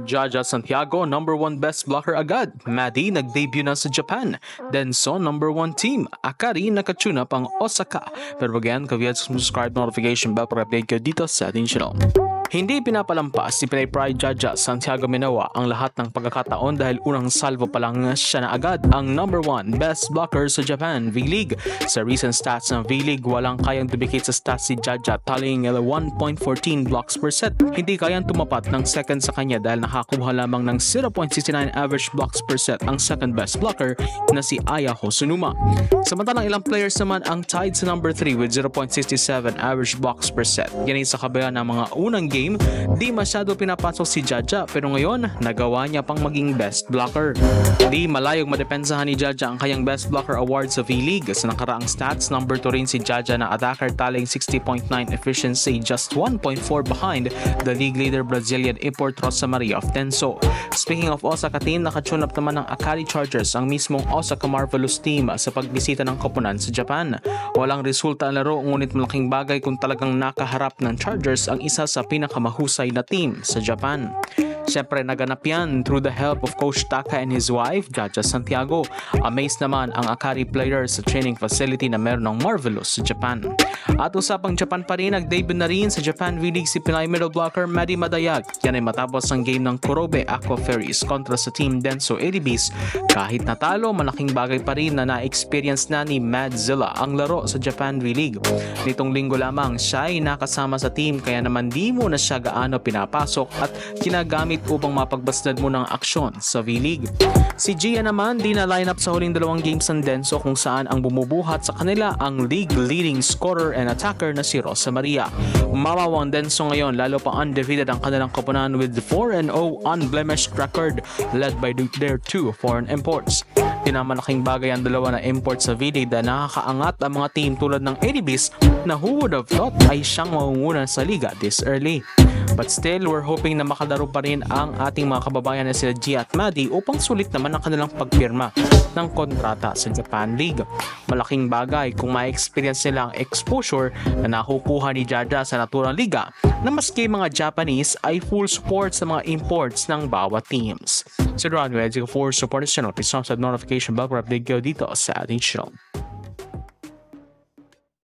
Jaja Santiago, number 1 best blocker agad. Maddie nag-debut na sa Japan. Denso, number 1 team. Akari nakatune up ang Osaka. Pero again, kaviyad subscribe notification bell para update kayo dito sa ating channel. Hindi pinapalampas si Pinay Pride Jaja Santiago Minoa ang lahat ng pagkakataon dahil unang salvo pa lang siya na agad ang number 1 best blocker sa Japan V-League. Sa recent stats ng V-League, walang kayang duplicate sa stats si Jaja, tallying 1.14 blocks per set. Hindi kayang tumapat ng second sa kanya dahil nakakuha lamang ng 0.69 average blocks per set ang second best blocker na si Aya Hosunuma. Samantalang ilang players naman ang tied sa number 3 with 0.67 average blocks per set. Yan ay sa kabila ng mga unang game, di masyado pinapasok si Jaja pero ngayon nagawa niya pang maging best blocker. Di malayong madepensahan ni Jaja ang kanyang best blocker award sa V-League. Sa nakaraang stats, number 2 rin si Jaja na attacker, tallying 60.9 efficiency, just 1.4 behind the league leader Brazilian import Rosa Maria of Denso. Speaking of Osaka team, nakatune up naman ng Akari Chargers ang mismong Osaka Marvelous team sa pagbisita ng koponan sa Japan. Walang resulta ang laro, ngunit malaking bagay kung talagang nakaharap ng Chargers ang isa sa pinakamahusay na team sa Japan. Siyempre naganap yan through the help of Coach Taka and his wife, Jaja Santiago. Amazed naman ang Akari players sa training facility na meron ng Marvelous sa Japan. At usapang Japan pa rin, nag-debut na rin sa Japan V-League si Pinay middle blocker Maddie Madayag. Yan ay matapos ang game ng Kurobe Aqua Fairies kontra sa Team Denso ADBs. Kahit natalo, malaking bagay pa rin na na-experience na ni Madzilla ang laro sa Japan V-League. Nitong linggo lamang siya ay nakasama sa team kaya naman di mo na siya gaano pinapasok at ginagamit upang mapagbasdad mo ng aksyon sa V-League. Si Gia naman di na line up sa huling dalawang games ng Denso kung saan ang bumubuhat sa kanila ang league leading scorer and attacker na si Rosa Maria. Umawaw ang Denso ngayon, lalo pa undefeated ang kanilang koponan with 4-0 unblemished record led by their 2 foreign imports. Pinamalaking bagay ang dalawa na imports sa V-League na nakakaangat ang mga team tulad ng ADBs na who would have thought ay siyang mangunguna sa liga this early. But still, we're hoping na makalaro pa rin ang ating mga kababayan na sila Gia at Maddie upang sulit naman ang kanilang pagpirma ng kontrata sa Japan League. Malaking bagay kung ma-experience nila ang exposure na nakukuha ni Jaja sa naturang liga na maski mga Japanese ay full support sa mga imports ng bawat teams. So Ron, for support this channel, please subscribe notification bell para update kayo dito sa ating channel.